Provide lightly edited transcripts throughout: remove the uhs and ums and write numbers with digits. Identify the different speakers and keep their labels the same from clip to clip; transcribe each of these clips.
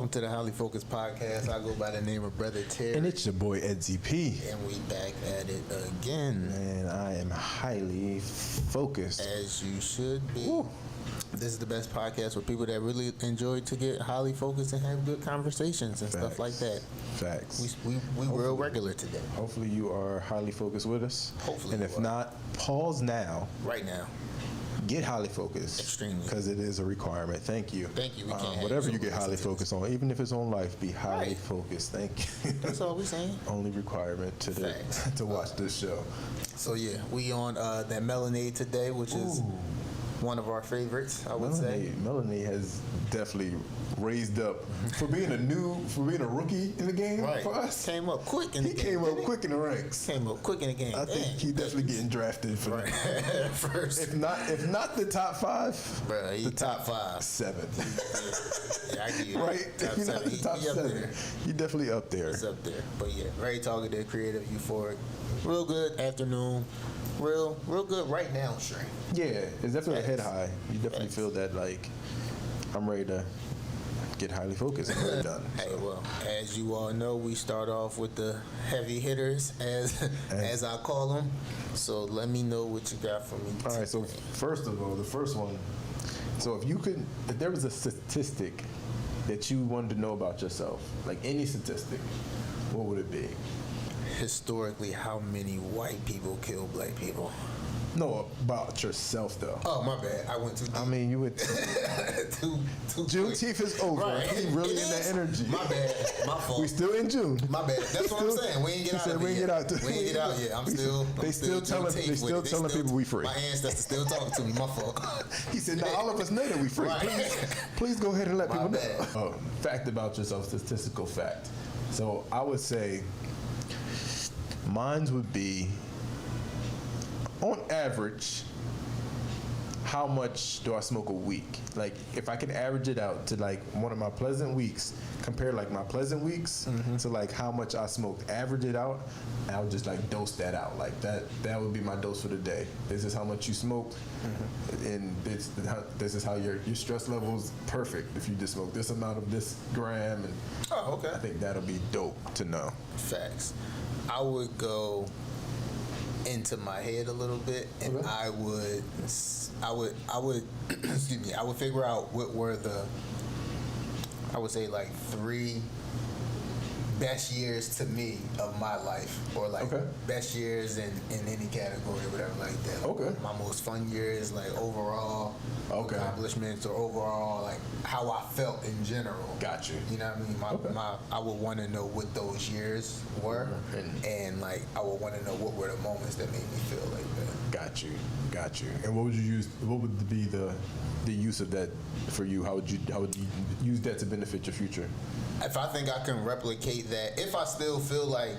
Speaker 1: Welcome to the Highly Focused Podcast. I go by the name of Brother Tirade.
Speaker 2: And it's your boy Edsy P.
Speaker 1: And we back at it again.
Speaker 2: And I am highly focused.
Speaker 1: As you should be.
Speaker 2: Woo.
Speaker 1: This is the best podcast for people that really enjoy to get highly focused and have good conversations and stuff like that.
Speaker 2: Facts.
Speaker 1: We real regular today.
Speaker 2: Hopefully you are highly focused with us.
Speaker 1: Hopefully.
Speaker 2: And if not, pause now.
Speaker 1: Right now.
Speaker 2: Get highly focused.
Speaker 1: Extremely.
Speaker 2: Because it is a requirement. Thank you.
Speaker 1: Thank you. We can't
Speaker 2: whatever you get highly focused on, even if it's on life, be highly focused. Thank you.
Speaker 1: That's all we saying.
Speaker 2: Only requirement to watch this show.
Speaker 1: So yeah, we on that Melonade today, which is one of our favorites, I would say.
Speaker 2: Melonade has definitely raised up for being a rookie in the game for us.
Speaker 1: Came up quick in the game.
Speaker 2: He came up quick in the ranks.
Speaker 1: Came up quick in the game.
Speaker 2: I think he definitely getting drafted for
Speaker 1: first.
Speaker 2: If not the top 5,
Speaker 1: bro, he
Speaker 2: the
Speaker 1: top 5,
Speaker 2: 7.
Speaker 1: Yeah, I get it.
Speaker 2: Right? If you're not the top 7, he definitely up there.
Speaker 1: He's up there. But yeah, very talkative, creative, euphoric, real good afternoon. Real good right now, Shrey.
Speaker 2: Yeah, it's definitely a head high. You definitely feel that, like, I'm ready to get highly focused and get done.
Speaker 1: Hey, well, as you all know, we start off with the heavy hitters, as I call them. So let me know what you got for me.
Speaker 2: All right, so first of all, the first one. So if there was a statistic that you wanted to know about yourself, like any statistic, what would it be?
Speaker 1: Historically, how many white people kill black people?
Speaker 2: No, about yourself though.
Speaker 1: Oh, my bad. I went too deep.
Speaker 2: I mean, you would.
Speaker 1: too
Speaker 2: Juneteenth is over.
Speaker 1: Right.
Speaker 2: He really in that energy.
Speaker 1: My bad. My fault.
Speaker 2: We still in June.
Speaker 1: My bad. That's what I'm saying. We ain't get out of it.
Speaker 2: We ain't get out.
Speaker 1: We ain't get out yet.
Speaker 2: They still telling people we free.
Speaker 1: My ancestors still talking to me. My fault.
Speaker 2: He said, "Now all of us know that we free.
Speaker 1: Right.
Speaker 2: Please go ahead and let people
Speaker 1: bad.
Speaker 2: know." Fact about yourself, statistical fact. So I would say. Mine would be, on average, how much do I smoke a week? Like, if I could average it out to, like, one of my pleasant weeks, compare, like, my pleasant weeks to, like, how much I smoked, average it out, and I would just, like, dose that out. Like, that would be my dose for the day. This is how much you smoked, and this is how your stress level is perfect if you just smoke this amount of this gram. And I think that'll be dope to know.
Speaker 1: Facts. I would go into my head a little bit, and I would excuse me, I would figure out what were I would say like 3 best years to me of my life, or like best years in any category or whatever like that. My most fun years, like overall accomplishments, or overall like how I felt in general.
Speaker 2: Got you.
Speaker 1: You know what I mean? I would want to know what those years were, and like I would want to know what were the moments that made me feel like that.
Speaker 2: Got you. And what would you use? What would be the use of that for you? How would you use that to benefit your future?
Speaker 1: If I think I can replicate that, if I still feel like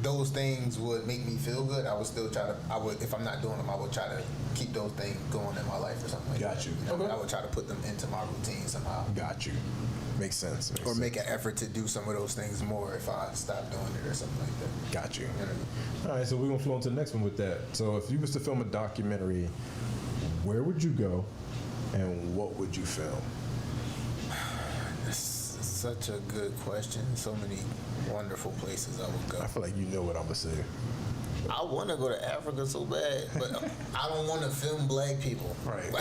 Speaker 1: those things would make me feel good, I would still try to. If I'm not doing them, I would try to keep those things going in my life or something like that.
Speaker 2: Got you.
Speaker 1: I would try to put them into my routine somehow.
Speaker 2: Got you. Makes sense.
Speaker 1: Or make an effort to do some of those things more if I stop doing it or something like that.
Speaker 2: Got you.
Speaker 1: You know what I mean?
Speaker 2: All right, so we're gonna flow into the next one with that. So if you was to film a documentary, where would you go, and what would you film?
Speaker 1: Such a good question. So many wonderful places I would go.
Speaker 2: I feel like you know what I'm gonna say.
Speaker 1: I want to go to Africa so bad, but I don't want to film black people.
Speaker 2: Right.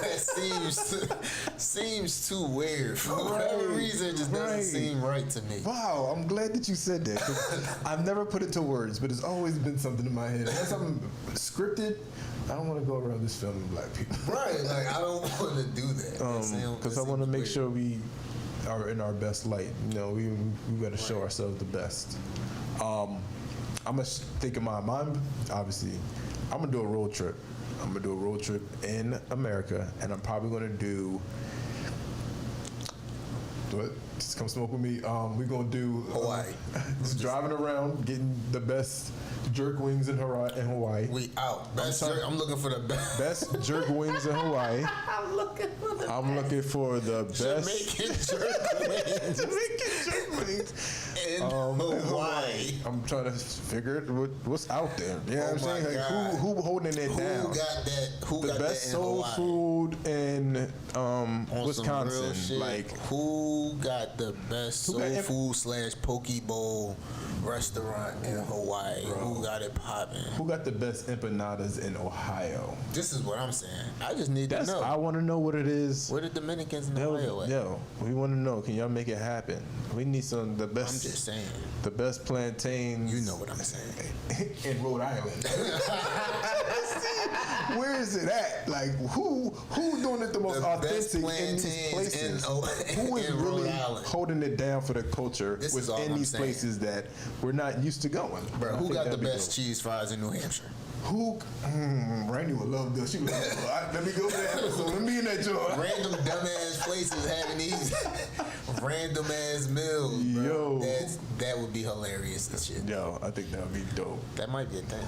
Speaker 1: That seems too weird. For whatever reason, it just doesn't seem right to me.
Speaker 2: Wow, I'm glad that you said that. 'Cause I've never put it to words, but it's always been something in my head. Unless I'm scripted, I don't want to go around this filming black people.
Speaker 1: Right, like I don't want to do that.
Speaker 2: Because I want to make sure we are in our best light. You know, we got to show ourselves the best. I'm gonna think of mine. Obviously, I'm gonna do a road trip. I'm gonna do a road trip in America, and I'm probably gonna do. What? Just come smoke with me. We're gonna do
Speaker 1: Hawaii.
Speaker 2: Just driving around, getting the best jerk wings in Hawaii.
Speaker 1: We out. I'm looking for the best.
Speaker 2: Best jerk wings in Hawaii. I'm looking for the best
Speaker 1: Jamaican jerk wings.
Speaker 2: Jamaican jerk wings
Speaker 1: in Hawaii.
Speaker 2: I'm trying to figure what's out there. You know what I'm saying? Like who holding it down?
Speaker 1: Who got that? Who
Speaker 2: the
Speaker 1: got
Speaker 2: best
Speaker 1: that in
Speaker 2: soul
Speaker 1: Hawaii?
Speaker 2: food in Wisconsin?
Speaker 1: Shit,
Speaker 2: Like
Speaker 1: who got the best soul food / poke bowl restaurant in Hawaii?
Speaker 2: Bro.
Speaker 1: Who got it popping?
Speaker 2: Who got the best empanadas in Ohio?
Speaker 1: This is what I'm saying. I just need to know.
Speaker 2: I want to know what it is.
Speaker 1: Where the Dominicans in Ohio at?
Speaker 2: Yo, we want to know. Can y'all make it happen? We need the best.
Speaker 1: I'm just saying.
Speaker 2: The best plantains.
Speaker 1: You know what I'm saying.
Speaker 2: In Rhode Island. Where is it at? Like who's doing it the most authentic in these places? Who is really holding it down for the culture within these places that we're not used to going?
Speaker 1: Bro, who got the best cheese fries in New Hampshire?
Speaker 2: Who? Randy would love this. She would love, let me go to that episode. Let me in that joint.
Speaker 1: Random dumbass places having these random ass meals, bro.
Speaker 2: Yo.
Speaker 1: That would be hilarious and shit.
Speaker 2: Yo, I think that would be dope.
Speaker 1: That might be a thing.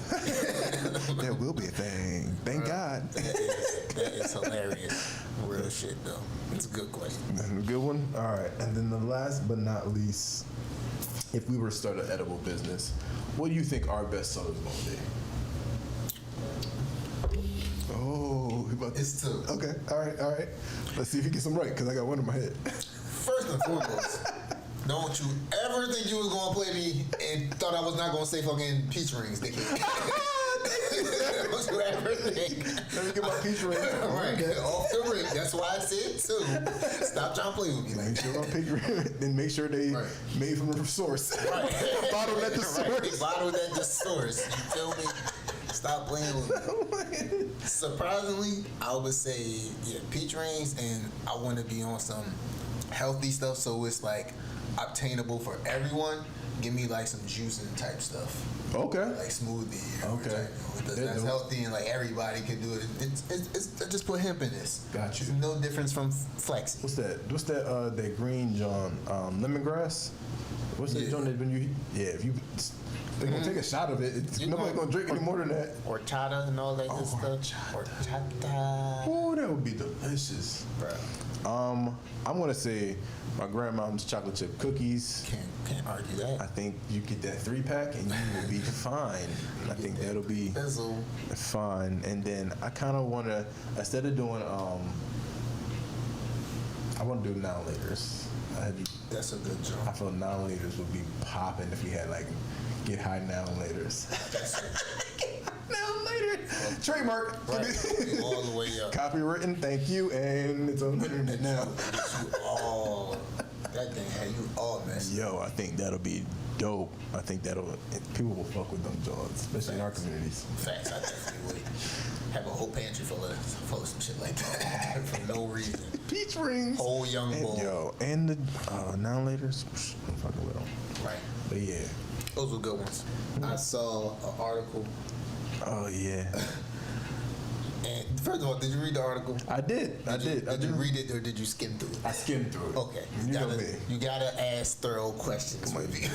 Speaker 2: That will be a thing. Thank God.
Speaker 1: That is hilarious. Real shit, though. It's a good question.
Speaker 2: Good one? All right. And then the last but not least, if we were to start an edible business, what do you think our best sellers going to be? Oh,
Speaker 1: It's two.
Speaker 2: Okay, all right. Let's see if you get some right, because I got one in my head.
Speaker 1: First and foremost, don't you ever think you was gonna play me and thought I was not gonna say fucking peach rings, dickhead. Don't you ever think?
Speaker 2: Let me get my peach ring.
Speaker 1: Right, off the rip. That's why I said two. Stop trying to play with me like
Speaker 2: Make
Speaker 1: that.
Speaker 2: sure my peach ring, then make sure they made from the source.
Speaker 1: Right.
Speaker 2: Bottled at the source.
Speaker 1: Right. Bottled at the source. You feel me? Stop playing with me. Surprisingly, I would say peach rings, and I want to be on some healthy stuff, so it's like obtainable for everyone. Give me like some juicing type stuff.
Speaker 2: Okay.
Speaker 1: Like smoothie.
Speaker 2: Okay.
Speaker 1: That's healthy and like everybody can do it. It's just put hemp in this.
Speaker 2: Got you.
Speaker 1: It's no difference from flaxseed.
Speaker 2: What's that? That green John lemongrass. What's that John that when you? Yeah, if you. They're gonna take a shot of it. Nobody's gonna drink any more than that.
Speaker 1: Horchata and all that good stuff. Horchata.
Speaker 2: Oh, that would be delicious.
Speaker 1: Bro.
Speaker 2: I'm gonna say my grandmom's chocolate chip cookies.
Speaker 1: Can't argue that.
Speaker 2: I think you get that 3-pack and you will be fine. I think that'll be fine. And then I kind of wanna, instead of doing I want to do now-laters.
Speaker 1: That's a good job.
Speaker 2: I feel now-laters would be popping if we had like get high now-laters. Now-later. Trademark.
Speaker 1: Right. All the way up.
Speaker 2: Copywritten, thank you, and it's on the internet now.
Speaker 1: That thing had you all messed.
Speaker 2: Yo, I think that'll be dope. I think people will fuck with them joints, especially in our communities.
Speaker 1: Facts, I definitely would. Have a whole pantry full of some shit like that for no reason.
Speaker 2: Peach rings.
Speaker 1: Whole young boy.
Speaker 2: Yo, and the now-laters, I'm fucking with them.
Speaker 1: Right.
Speaker 2: But yeah.
Speaker 1: Those were good ones. I saw an article.
Speaker 2: Oh yeah.
Speaker 1: And first of all, did you read the article?
Speaker 2: I did.
Speaker 1: Did you read it or did you skim through it?
Speaker 2: I skimmed through it.
Speaker 1: Okay. You gotta ask thorough questions with me.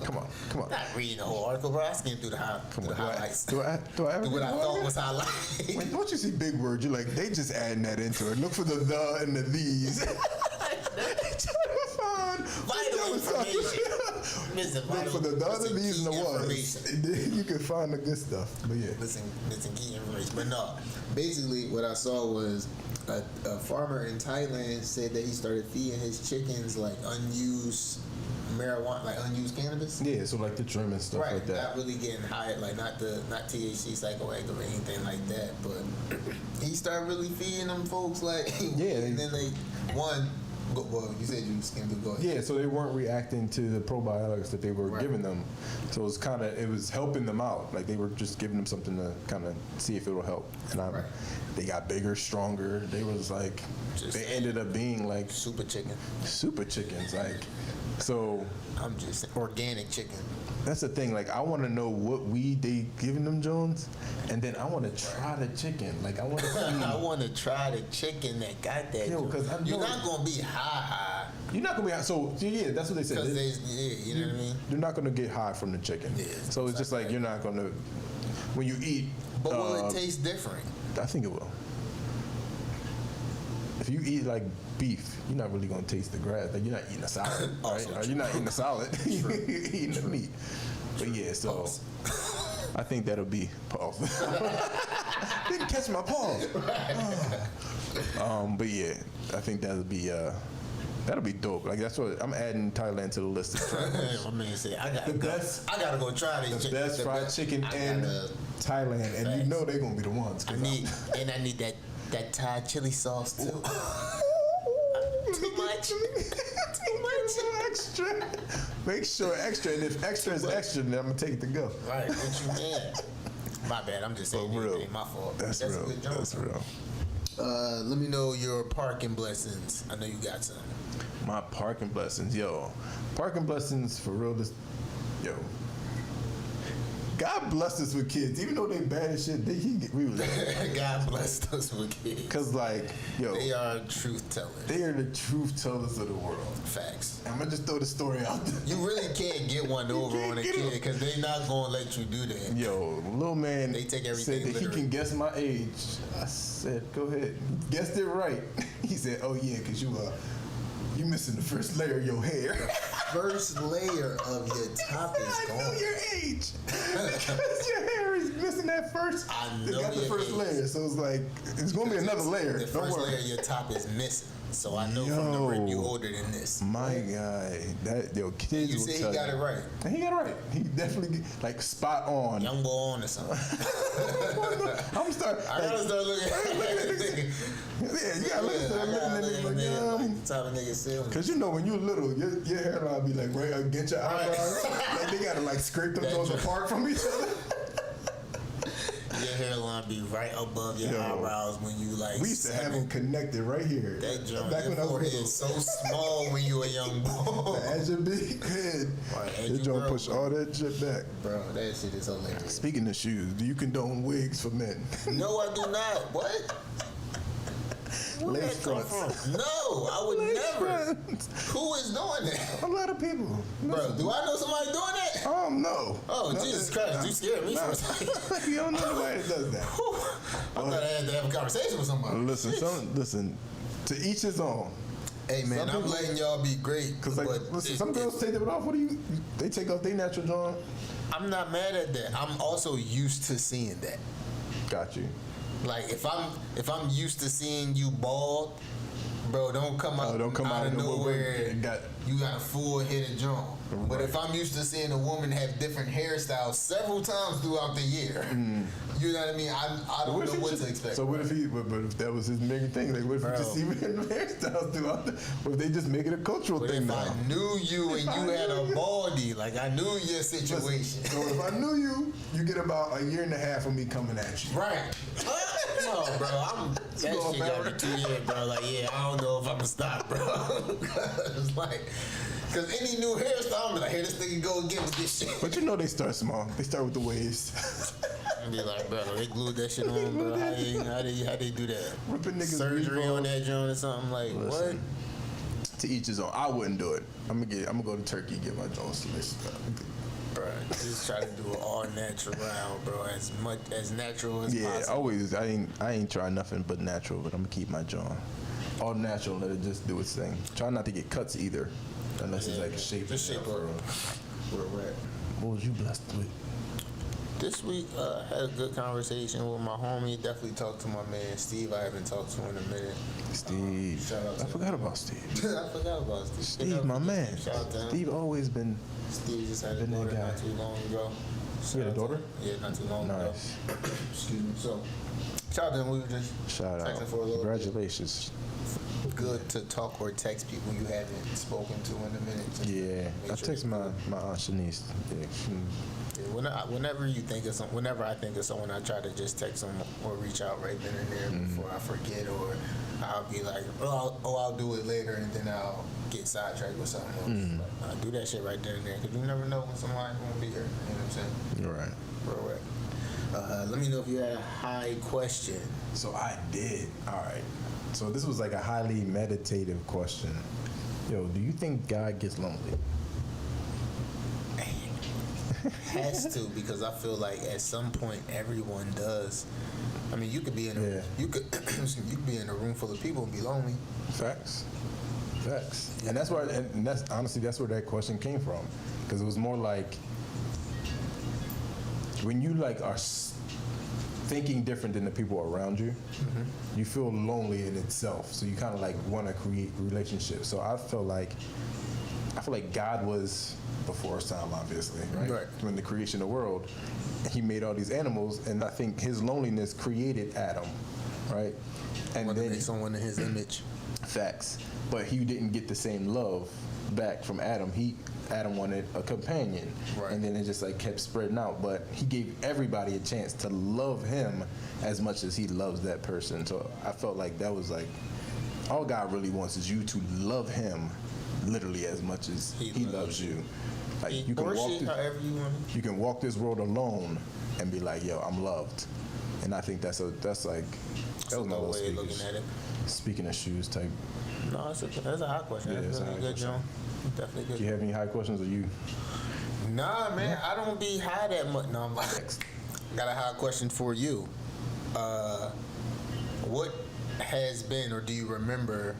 Speaker 2: Come on.
Speaker 1: Not reading the whole article, bro. I skimmed through the highlights.
Speaker 2: Do I ever
Speaker 1: Do what I
Speaker 2: do
Speaker 1: thought was highlighted.
Speaker 2: When once you see big words, you're like, they just adding that into it. Look for the and the these.
Speaker 1: Vital information.
Speaker 2: Look for the these, and the ones. You can find the good stuff. But yeah.
Speaker 1: Listen, key information. But no, basically what I saw was a farmer in Thailand said that he started feeding his chickens like unused marijuana, like unused cannabis.
Speaker 2: Yeah, so like the trim and stuff like that.
Speaker 1: Not really getting high, like not THC, psychoactive or anything like that. But he started really feeding them folks like and then well, you said you skimmed through. Go ahead.
Speaker 2: Yeah, so they weren't reacting to the probiotics that they were giving them. So it was helping them out. Like they were just giving them something to kind of see if it will help. And they got bigger, stronger. They was like, they ended up being like
Speaker 1: super
Speaker 2: chickens. Like, so.
Speaker 1: I'm just organic chicken.
Speaker 2: That's the thing. Like, I want to know what weed they giving them, Jones, and then I want to try the chicken. Like, I want to see.
Speaker 1: I want to try the chicken that got that.
Speaker 2: Yo, because
Speaker 1: you're not gonna be high.
Speaker 2: You're not gonna be high. So yeah, that's what they said.
Speaker 1: You know what I mean.
Speaker 2: You're not gonna get high from the chicken. Yeah, so it's just like you're not gonna when you eat.
Speaker 1: But will it taste different?
Speaker 2: I think it will. If you eat like beef, you're not really gonna taste the grass. Like you're not eating a salad, right? Or you're not eating a salad. You're eating the meat. But yeah, so
Speaker 1: Pause.
Speaker 2: I think that'll be pause. Didn't catch my pause. But yeah, I think that'll be dope. Like that's what I'm adding Thailand to the list of travels.
Speaker 1: My man said, I gotta go try these.
Speaker 2: The best fried chicken in Thailand, and you know they're gonna be the ones.
Speaker 1: I need that Thai chili sauce too. Too much.
Speaker 2: Extra. Make sure extra, and if extra is extra, then I'm gonna take it to go.
Speaker 1: Right, what you mean? My bad. I'm just saying it ain't my fault.
Speaker 2: That's
Speaker 1: real.
Speaker 2: real.
Speaker 1: A good joke.
Speaker 2: That's real.
Speaker 1: Let me know your parking blessings. I know you got some.
Speaker 2: My parking blessings, yo. Parking blessings for real. Yo. God blessed us with kids, even though they bad as shit. We was
Speaker 1: God blessed us with kids.
Speaker 2: Cause like, yo,
Speaker 1: they are truth tellers.
Speaker 2: They are the truth tellers of the world.
Speaker 1: Facts.
Speaker 2: I'm gonna just throw the story out there.
Speaker 1: You really can't get one over on a kid because they not gonna let you do that.
Speaker 2: Yo, little man
Speaker 1: they take everything
Speaker 2: said that he can guess my age. I said, go ahead. He guessed it right. He said, oh yeah, cause you missing the first layer of your hair.
Speaker 1: First layer of your top is gone.
Speaker 2: I know your age. Because your hair is missing that first.
Speaker 1: I know
Speaker 2: it got the first
Speaker 1: age.
Speaker 2: layer, so it's like it's gonna be another layer.
Speaker 1: The
Speaker 2: Don't
Speaker 1: first
Speaker 2: worry.
Speaker 1: layer of your top is missing. So I know from the rip you older than this.
Speaker 2: My guy, kids.
Speaker 1: You said he got it right.
Speaker 2: And he got it right. He definitely like spot on.
Speaker 1: Young boy on or something.
Speaker 2: I'm starting.
Speaker 1: I gotta start looking at
Speaker 2: it. Yeah, you gotta start looking at it like
Speaker 1: type of nigga still.
Speaker 2: Cause you know when you're little, your hairline be like right against your eyebrows. Like they gotta like scrape those apart from each other.
Speaker 1: Your hairline be right above your eyebrows when you like.
Speaker 2: We used to have them connected right here.
Speaker 1: That joint,
Speaker 2: back
Speaker 1: your
Speaker 2: when I was
Speaker 1: forehead
Speaker 2: little.
Speaker 1: is so small when you a young boy.
Speaker 2: As your big head, that joint push all that shit back.
Speaker 1: Bro, that shit is hilarious.
Speaker 2: Speaking of shoes, do you condone wigs for men?
Speaker 1: No, I do not. What?
Speaker 2: Lace fronts.
Speaker 1: No, I would never. Who is doing that?
Speaker 2: A lot of people.
Speaker 1: Bro, do I know somebody doing that?
Speaker 2: No.
Speaker 1: Oh, no, Jesus Christ, you scared me for a second.
Speaker 2: You don't know nobody that does that.
Speaker 1: I thought I had to have a conversation with somebody.
Speaker 2: Listen, to each his own.
Speaker 1: Hey man, I'm letting y'all be great.
Speaker 2: Cause like, listen, some girls take it off. They take off their natural joint.
Speaker 1: I'm not mad at that. I'm also used to seeing that.
Speaker 2: Got you.
Speaker 1: Like if I'm used to seeing you bald, bro, don't come out of nowhere. You got a full head of jaw. Right. But if I'm used to seeing a woman have different hairstyles several times throughout the year, you know what I mean? I don't know what to expect.
Speaker 2: So what if but if that was his main thing? Like what if you just see random hairstyles throughout? What if they just make it a cultural thing now?
Speaker 1: If I knew you and you had a baldy, like I knew your situation.
Speaker 2: So if I knew you, you get about a year and a half of me coming at you.
Speaker 1: Right. No, bro, that shit got me 2 years, bro. Like, yeah, I don't know if I'm gonna stop, bro. It's like, cause any new hairstyle, I'm like, here this nigga go again with this shit.
Speaker 2: But you know they start small. They start with the waves.
Speaker 1: And be like, bro, they glued that shit on, bro. How they do that?
Speaker 2: Ripping niggas
Speaker 1: surgery on that joint or something like what?
Speaker 2: To each his own. I wouldn't do it. I'm gonna go to Turkey and get my joints sliced.
Speaker 1: Bro, just try to do it all natural, bro. As natural as possible.
Speaker 2: Yeah, always. I ain't trying nothing but natural, but I'm gonna keep my jaw all natural. Let it just do its thing. Try not to get cuts either, unless it's like shape.
Speaker 1: Just shape where we're at.
Speaker 2: What was you blessed with?
Speaker 1: This week, had a good conversation with my homie. Definitely talked to my man Steve. I haven't talked to him in a minute.
Speaker 2: Steve.
Speaker 1: Shout out to
Speaker 2: I forgot about Steve.
Speaker 1: I forgot about Steve.
Speaker 2: Steve, my man.
Speaker 1: Shout out to him.
Speaker 2: Steve always been.
Speaker 1: Steve just had a daughter not too long ago.
Speaker 2: You had a daughter?
Speaker 1: Yeah, not too long ago.
Speaker 2: Nice.
Speaker 1: Excuse me. So, shout out to him. We were just
Speaker 2: Shout out.
Speaker 1: texting for a little
Speaker 2: Congratulations.
Speaker 1: bit. Good to talk or text people you haven't spoken to in a minute.
Speaker 2: Yeah, I text my aunt Shanice. Yeah,
Speaker 1: Whenever you think of some, whenever I think of someone, I try to just text them or reach out right then and there before I forget, or I'll be like, I'll do it later, and then I'll get sidetracked with something else. But I do that shit right then and there because you never know when somebody's gonna be here. You know what I'm saying?
Speaker 2: You're right.
Speaker 1: Right. Let me know if you had a high question.
Speaker 2: So I did. All right. So this was like a highly meditative question. Yo, do you think God gets lonely?
Speaker 1: Has to, because I feel like at some point everyone does. I mean, you could be in a you could be in a room full of people and be lonely.
Speaker 2: Facts. And that's where, and that's honestly that's where that question came from, because it was more like, when you like are thinking different than the people around you, you feel lonely in itself. So you kind of like want to create relationships. So I feel like God was before his time, obviously, right? When the creation of the world, he made all these animals, and I think his loneliness created Adam, right? And then
Speaker 1: make someone in his image.
Speaker 2: Facts. But he didn't get the same love back from Adam. Adam wanted a companion, and then it just like kept spreading out. But he gave everybody a chance to love him as much as he loves that person. So I felt like that was like all God really wants is you to love him literally as much as he loves you. Like you can walk this world alone and be like, yo, I'm loved. And I think that was my little
Speaker 1: way of looking at it.
Speaker 2: Speaking of shoes type.
Speaker 1: No, that's a hot question.
Speaker 2: Yeah,
Speaker 1: that's really good, John. Definitely good.
Speaker 2: Do you have any high questions, or you?
Speaker 1: Nah, man, I don't be high that much. No, I'm like, got a high question for you. What has been, or do you remember,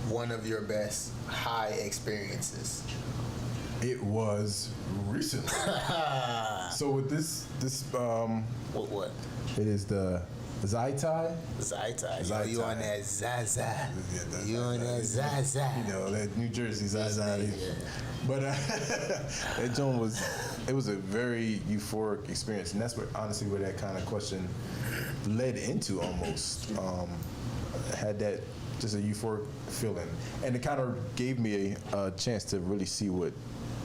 Speaker 1: one of your best high experiences?
Speaker 2: It was recently. So with this
Speaker 1: what?
Speaker 2: It is the Zaitai.
Speaker 1: Yo, you on that Zaza. You on that Zaza.
Speaker 2: You know, that New Jersey Zaza. Yeah. But that joint was a very euphoric experience. And that's honestly where that kind of question led into almost. Had that just a euphoric feeling. And it kind of gave me a chance to really see what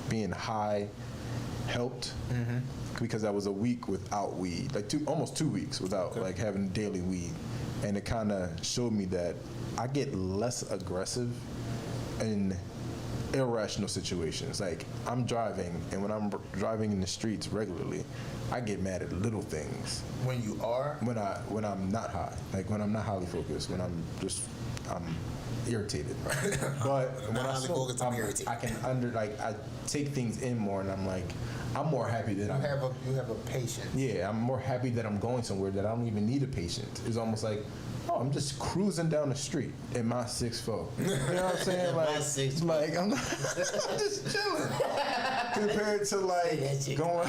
Speaker 2: being high helped. Because I was a week without weed, like almost 2 weeks without like having daily weed, and it kind of showed me that I get less aggressive in irrational situations. Like I'm driving, and when I'm driving in the streets regularly, I get mad at little things.
Speaker 1: When you are?
Speaker 2: When I'm not high, like when I'm not highly focused, when I'm irritated. Right? But when I smoke, I can I take things in more, and I'm like. I'm more happy that
Speaker 1: you have a patient.
Speaker 2: Yeah, I'm more happy that I'm going somewhere that I don't even need a patient. It's almost like, oh, I'm just cruising down the street in my 6'4". You know what I'm saying? Like I'm just chilling compared to like going.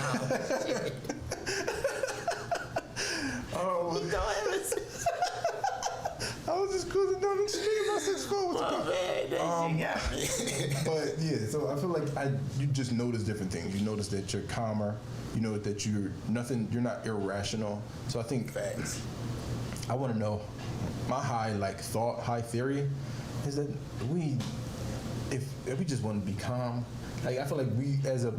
Speaker 2: I was just cruising down the street in my 6'4". But yeah, so I feel like you just notice different things. You notice that you're calmer. You know that you're not irrational. So I think I want to know my high theory is that if we just want to be calm, like I feel like we as a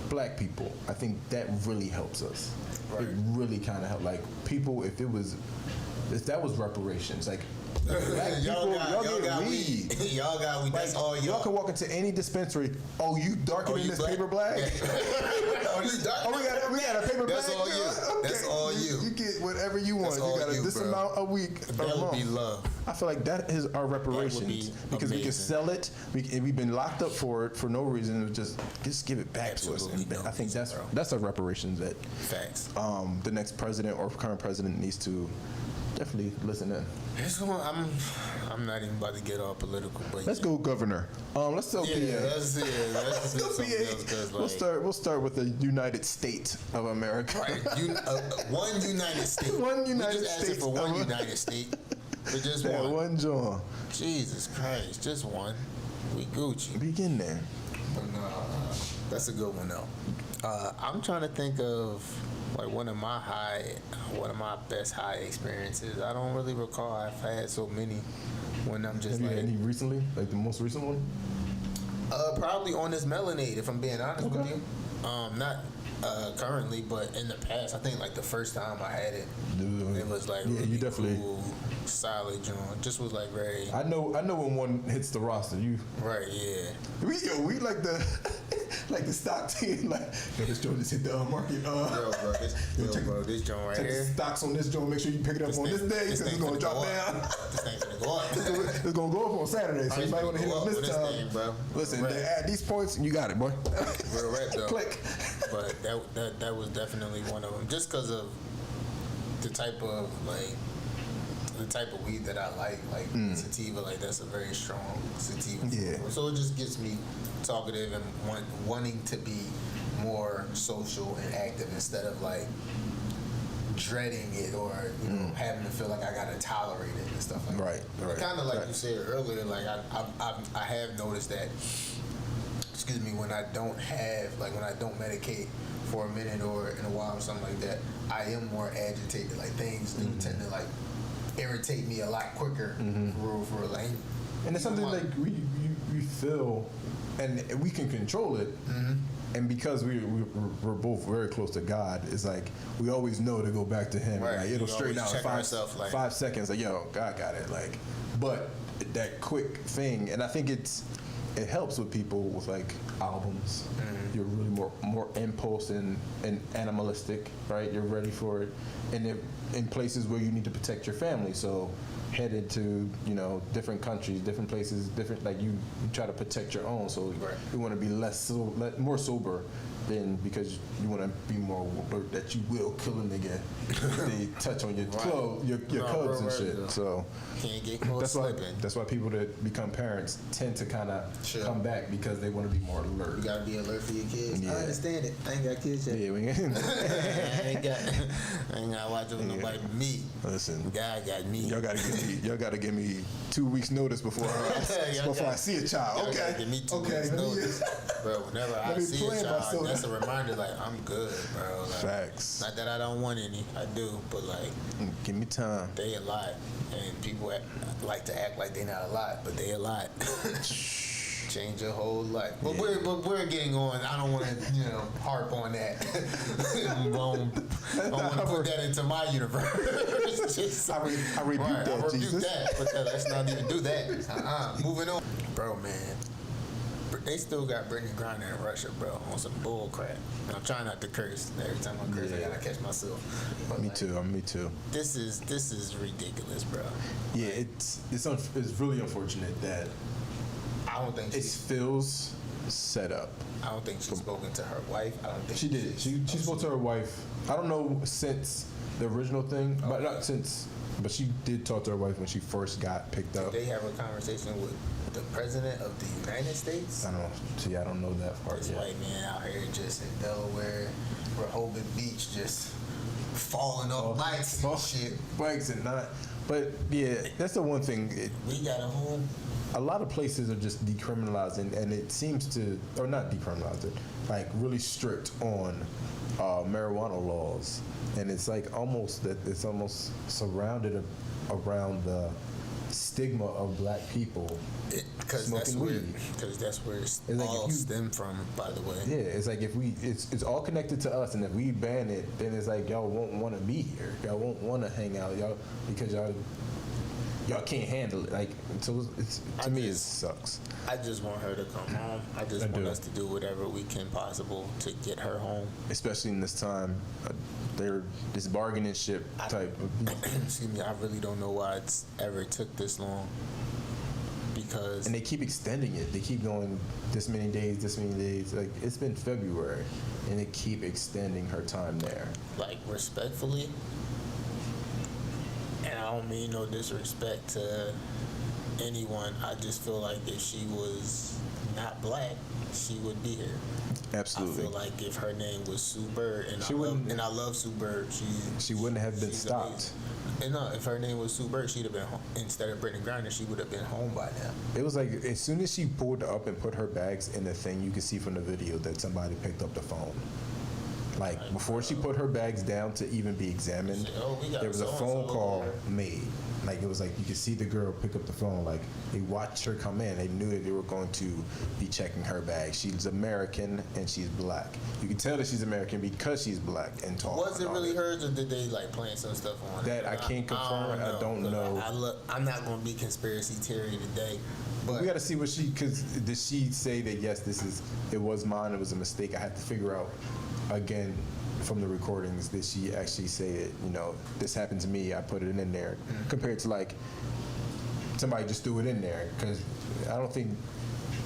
Speaker 2: black people, I think that really helps us. Right. It really kind of helped. Like people, if that was reparations, like black people, y'all get weed.
Speaker 1: Y'all got weed. That's all y'all.
Speaker 2: Y'all can walk into any dispensary. Oh, you darkening this paper black?
Speaker 1: Oh, you dark?
Speaker 2: we got a paper black.
Speaker 1: That's all you. Okay. That's all you.
Speaker 2: You get whatever you want. You got this amount a week.
Speaker 1: That would be love.
Speaker 2: I feel like that is our reparations because we can sell it. We've been locked up for it for no reason. Just give it back to us. And I think that's our reparations. That
Speaker 1: facts.
Speaker 2: The next president or current president needs to. Definitely listen in.
Speaker 1: I'm not even about to get all political, but
Speaker 2: let's go governor. Let's go PA.
Speaker 1: Let's
Speaker 2: go PA. We'll start with the United States of America.
Speaker 1: Right. One United State.
Speaker 2: One United
Speaker 1: States.
Speaker 2: We just
Speaker 1: for one United State. For just one.
Speaker 2: One John.
Speaker 1: Jesus Christ, just one. We Gucci.
Speaker 2: Begin there.
Speaker 1: That's a good one though. I'm trying to think of. Like one of my best high experiences. I don't really recall. I've had so many. When I'm just
Speaker 2: have you had any recently? Like the most recent one?
Speaker 1: Probably on this Melonade. If I'm being honest with you, not currently, but in the past. I think like the first time I had it, it was like really
Speaker 2: you definitely
Speaker 1: cool, solid joint. Just was like very.
Speaker 2: I know when one hits the roster. You
Speaker 1: right? Yeah.
Speaker 2: We like the. Like the stock team, like this joint just hit the market.
Speaker 1: This joint right
Speaker 2: check
Speaker 1: here.
Speaker 2: The stocks on this joint. Make sure you pick it up on this day because it's gonna drop down.
Speaker 1: This thing's gonna go up.
Speaker 2: It's gonna go up on Saturday, so you might want to hit it on this time.
Speaker 1: Thing, bro.
Speaker 2: Listen, they add these points, and you got it, boy.
Speaker 1: Real rap though.
Speaker 2: Click.
Speaker 1: But that was definitely one of them, just because of the type of weed that I like sativa. Like that's a very strong sativa.
Speaker 2: Yeah.
Speaker 1: So it just gets me talkative and wanting to be more social and active instead of like dreading it or you know having to feel like I gotta tolerate it and stuff like
Speaker 2: Right.
Speaker 1: that. Kind of like you said earlier, like I have noticed that. Excuse me, when I don't medicate for a minute or in a while or something like that, I am more agitated. Like things do tend to like irritate me a lot quicker for real. Like,
Speaker 2: and it's something like we feel, and we can control it. And because we're both very close to God, it's like we always know to go back to Him.
Speaker 1: Right.
Speaker 2: Like it'll straighten out in 5 seconds. Like yo, God got it. Like, but that quick thing, and I think it helps with people with like albums. You're really more impulse and animalistic, right? You're ready for it, and in places where you need to protect your family. So headed to different countries, different places, different like you try to protect your own. So you want to be more sober than because you want to be more alert that you will kill a nigga if they touch on your clothes, your cubs and shit. Yeah. So
Speaker 1: can't get caught slipping.
Speaker 2: That's why people that become parents tend to kind of come back because they want to be more alert.
Speaker 1: You gotta be alert for your kids.
Speaker 2: Yeah.
Speaker 1: I understand it. I ain't got kids yet.
Speaker 2: Yeah,
Speaker 1: I ain't got to watch over nobody but me.
Speaker 2: Listen,
Speaker 1: God got me.
Speaker 2: Y'all gotta give me 2 weeks notice before I see a child. Okay.
Speaker 1: Give me 2 weeks notice, bro. Whenever I see a child, that's a reminder. Like I'm good, bro. Like,
Speaker 2: facts.
Speaker 1: Not that I don't want any, I do, but like,
Speaker 2: give me time.
Speaker 1: They a lot, and people like to act like they not a lot, but they a lot. Change your whole life. But we're getting on. I don't want to harp on that. I don't want to put that into my universe.
Speaker 2: I rebuke Jesus.
Speaker 1: That. But let's not even do that. Moving on, bro, man. They still got Brittany Griner in Russia, bro, on some bull crap. I'm trying not to curse. Every time I curse, I gotta catch myself. But
Speaker 2: me too.
Speaker 1: This is ridiculous, bro.
Speaker 2: Yeah, it's really unfortunate that
Speaker 1: I don't think
Speaker 2: it feels set up.
Speaker 1: I don't think she's spoken to her wife. I don't think
Speaker 2: she did. She spoke to her wife. I don't know since the original thing, but not since. But she did talk to her wife when she first got picked up.
Speaker 1: Did they have a conversation with the president of the United States?
Speaker 2: I don't know. See, I don't know that part
Speaker 1: this
Speaker 2: yet.
Speaker 1: White man out here just in Delaware, Rehoboth Beach, just falling off bikes and shit.
Speaker 2: Bikes and not. But yeah, that's the one thing.
Speaker 1: We got a home.
Speaker 2: A lot of places are just decriminalized, and it seems to, or not decriminalized, like really strict on marijuana laws, and it's like it's almost surrounded around the stigma of black people smoking weed.
Speaker 1: Because that's where it's all stemmed from, by the way.
Speaker 2: Yeah, it's like if it's all connected to us, and if we ban it, then it's like y'all won't want to be here, y'all won't want to hang out, because y'all can't handle it. Like, so to me, it sucks.
Speaker 1: I just want her to come home. I just want us to do whatever we can possible to get her home.
Speaker 2: Especially in this time, this bargaining ship type.
Speaker 1: Excuse me, I really don't know why it's ever took this long. Because...
Speaker 2: And they keep extending it. They keep going this many days. Like, it's been February, and they keep extending her time there.
Speaker 1: Like, respectfully... And I don't mean no disrespect to anyone. I just feel like if she was not black, she would be here.
Speaker 2: Absolutely.
Speaker 1: I feel like if her name was Sue Bird, and I love Sue Bird, she
Speaker 2: wouldn't have been stopped.
Speaker 1: And no, if her name was Sue Bird, she'd have been home. Instead of Brittany Griner, she would have been home by now.
Speaker 2: It was like as soon as she pulled up and put her bags in the thing, you could see from the video that somebody picked up the phone. Like, before she put her bags down to even be examined, there was a phone call made. Like, it was like you could see the girl pick up the phone. Like, they watched her come in. They knew that they were going to be checking her bag. She's American and she's black. You can tell that she's American because she's black and tall.
Speaker 1: Was it really hers, or did they like plant some stuff on
Speaker 2: that? I can't confirm. I don't know.
Speaker 1: I'm not going to be conspiracy theory today. But
Speaker 2: we got to see what because did she say that yes, it was mine, it was a mistake? I have to figure out again from the recordings, did she actually say that this happened to me, I put it in there, compared to like somebody just threw it in there? Because I don't think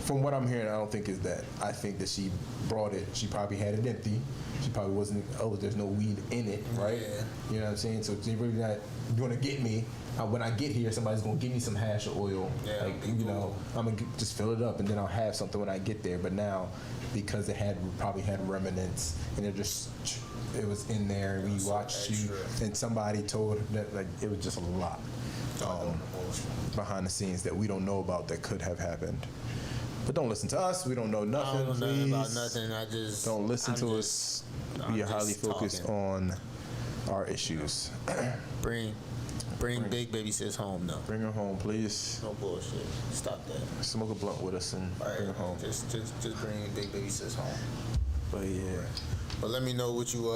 Speaker 2: from what I'm hearing, I don't think is that. I think that she brought it. She probably had it empty. She probably wasn't. Oh, there's no weed in it, right?
Speaker 1: Yeah.
Speaker 2: You know what I'm saying? So she really not going to get me. When I get here, somebody's going to give me some hash or oil.
Speaker 1: Yeah,
Speaker 2: like, you know, I'm going to just fill it up and then I'll have something when I get there. But now, because it probably had remnants and it was in there and we watched you and somebody told that, like, it was just a lot behind the scenes that we don't know about that could have happened. But don't listen to us. We don't know nothing.
Speaker 1: I don't know nothing about nothing. I just
Speaker 2: don't listen to us. We are highly focused on our issues.
Speaker 1: Bring Big Baby Sis home, though.
Speaker 2: Bring her home, please.
Speaker 1: No bullshit. Stop that.
Speaker 2: Smoke a blunt with us and bring her home.
Speaker 1: Just bring Big Baby Sis home.
Speaker 2: But yeah.
Speaker 1: But let me know what you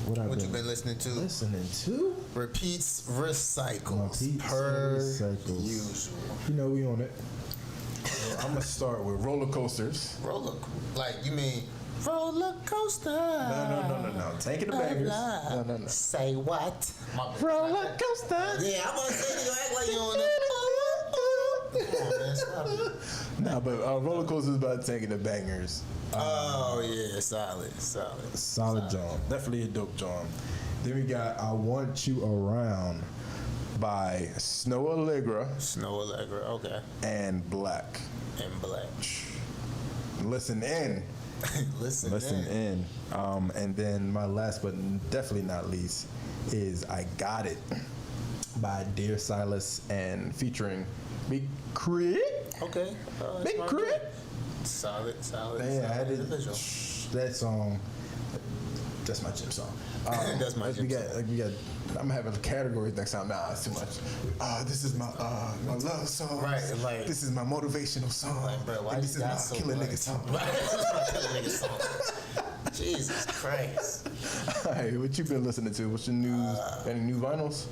Speaker 1: you've been listening to.
Speaker 2: Listening to?
Speaker 1: Repeats Recycles. Usual.
Speaker 2: You know we on it. I'm gonna start with Rollercoasters.
Speaker 1: You mean roller coaster?
Speaker 2: No. Taking the Bangers. No.
Speaker 1: Say what?
Speaker 2: Roller coaster.
Speaker 1: Yeah, I'm gonna say you act like you on the. Come on, man, stop it.
Speaker 2: Nah, but Rollercoasters is about Taking the Bangers.
Speaker 1: Oh yeah, solid John.
Speaker 2: Definitely a dope John. Then we got I Want You Around by Snow Allegra,
Speaker 1: okay.
Speaker 2: and Black. Listen in. Listen in. And then my last but definitely not least is I Got It by Dear Silas and featuring Big Crit.
Speaker 1: Okay.
Speaker 2: Big Crit.
Speaker 1: Solid.
Speaker 2: Yeah, I did that song. That's my gym song.
Speaker 1: That's my gym song.
Speaker 2: We got. I'm having categories next time. Nah, it's too much. This is my love song.
Speaker 1: Right, like
Speaker 2: this is my motivational song.
Speaker 1: Like, bro, why
Speaker 2: and this is my killer nigga song.
Speaker 1: This is my killer nigga song. Jesus Christ.
Speaker 2: All right, what you been listening to? What's your news? Any new vinyls?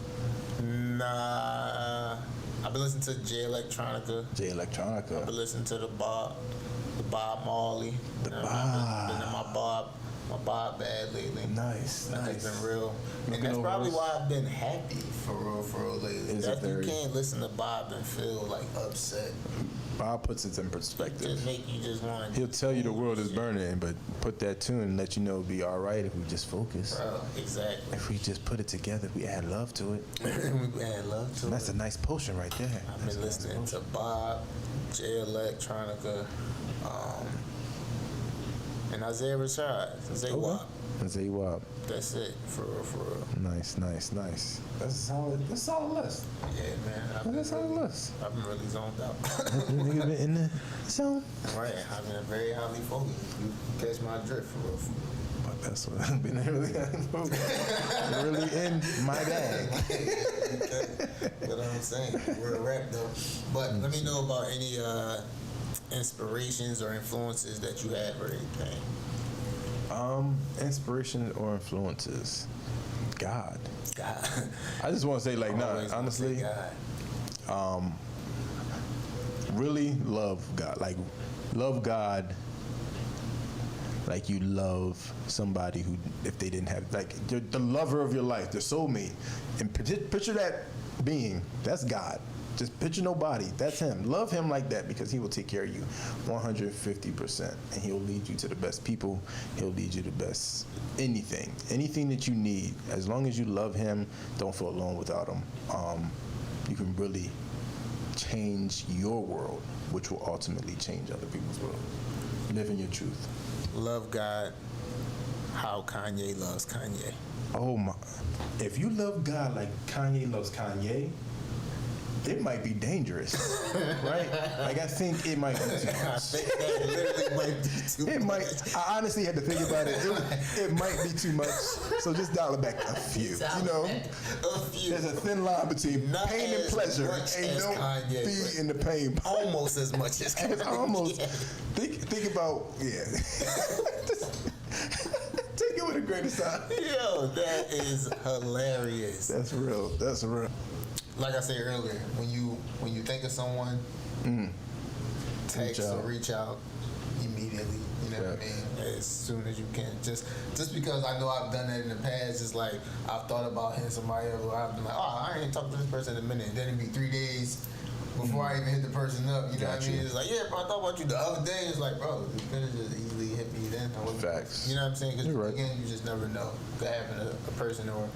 Speaker 1: Nah, I've been listening to J Electronica. I've been listening to the Bob Marley.
Speaker 2: Been in
Speaker 1: my Bob bad lately.
Speaker 2: Nice.
Speaker 1: It's been real. And that's probably why I've been happy for real lately. You can't listen to Bob and feel like upset.
Speaker 2: Bob puts it in perspective.
Speaker 1: Just make you just want to.
Speaker 2: He'll tell you the world is burning, but put that tune and let you know it'll be all right if we just focus.
Speaker 1: Bro, exactly.
Speaker 2: If we just put it together, we add love to it. That's a nice potion right there.
Speaker 1: I've been listening to Bob, J Electronica, and Isaiah Rashad. Isaiah Wap. That's it, for real.
Speaker 2: Nice. That's a solid list.
Speaker 1: Yeah, man.
Speaker 2: I've
Speaker 1: been really zoned out.
Speaker 2: You been in the zone?
Speaker 1: Right. I've been very highly focused. You catch my drift, for real.
Speaker 2: But that's what I've been really in my bag.
Speaker 1: You know what I'm saying? We're a rap, though. But let me know about any inspirations or influences that you have or anything.
Speaker 2: Inspiration or influences? God. I just want to say, honestly, really love God. Like, love God like you love somebody who, if they didn't have, like, the lover of your life, the soulmate. And picture that being. That's God. Just picture nobody. That's him. Love him like that because he will take care of you 150%. And he'll lead you to the best people. He'll lead you to the best anything. Anything that you need. As long as you love him, don't feel alone without him. You can really change your world, which will ultimately change other people's world. Live in your truth.
Speaker 1: Love God how Kanye loves Kanye.
Speaker 2: Oh my. If you love God like Kanye loves Kanye, it might be dangerous, right? Like, I think it might be too much.
Speaker 1: I think that literally might be too much.
Speaker 2: I honestly had to think about it. It might be too much. So just dial it back a few. There's a thin line between pain and pleasure. And don't
Speaker 1: Kanye,
Speaker 2: be in the pain.
Speaker 1: Almost as much as Kanye.
Speaker 2: Almost. Think about, take it with a grain of salt.
Speaker 1: Yo, that is hilarious.
Speaker 2: That's real.
Speaker 1: Like I said earlier, when you think of someone, text or reach out immediately. You know what I mean? As soon as you can. Just because I know I've done that in the past, it's like I've thought about hitting somebody else, I've been like, I ain't talked to this person in a minute. Then it'd be 3 days, before I even hit the person up. You know what I mean?
Speaker 2: Gotcha.
Speaker 1: It's like, yeah, bro, I thought about you the other day. It's like, bro, you could have just easily hit me then.
Speaker 2: Facts.
Speaker 1: You know what I'm saying? Because
Speaker 2: You're right.
Speaker 1: again, you just never know. Could happen to a person, or a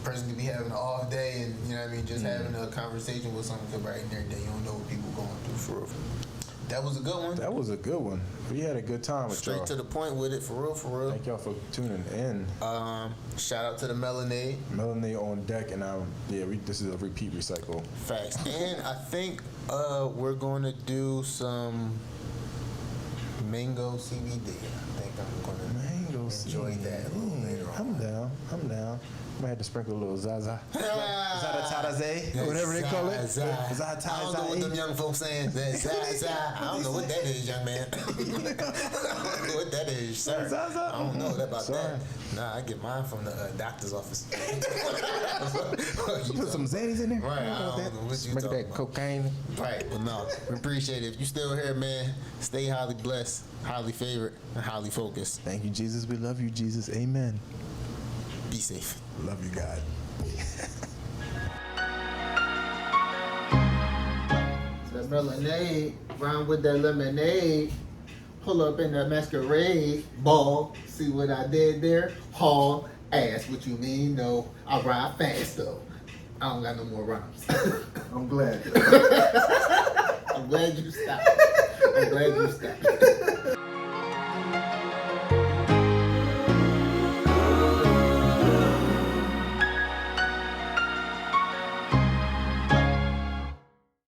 Speaker 1: person could be having an off day, and you know what I mean, just having a conversation with someone could brighten their day. You don't know what people going through for real. That was a good one.
Speaker 2: That was a good one. We had a good time with
Speaker 1: Straight
Speaker 2: y'all.
Speaker 1: to the point with it, for real, for real.
Speaker 2: Thank y'all for tuning in.
Speaker 1: Shout out to the Melonade.
Speaker 2: Melonade on deck, and this is a repeat recycle.
Speaker 1: Facts. And I think we're going to do some mango CBD. I think I'm going to enjoy that a little later on.
Speaker 2: I'm down. Might have to sprinkle a little Zaza. Tirade? Whatever they call it.
Speaker 1: I don't know what them young folks saying. I don't know what that is, young man. I don't know what that is, sir. I don't know about that. Nah, I get mine from the doctor's office.
Speaker 2: Put some Zannies in there.
Speaker 1: Right, I don't know what you
Speaker 2: Sprinkle
Speaker 1: talking
Speaker 2: that
Speaker 1: about.
Speaker 2: cocaine.
Speaker 1: Right, but no, we appreciate it. If you still here, man, stay highly blessed, highly favored, and highly focused.
Speaker 2: Thank you, Jesus. We love you, Jesus. Amen.
Speaker 1: Be safe.
Speaker 2: Love you, God.
Speaker 1: The Melonade, round with the lemonade. Pull up in the masquerade ball. See what I did there? Haul ass. What you mean? No, I ride fast though. I don't got no more rhymes.
Speaker 2: I'm glad.
Speaker 1: I'm glad you stopped. I'm glad you stopped.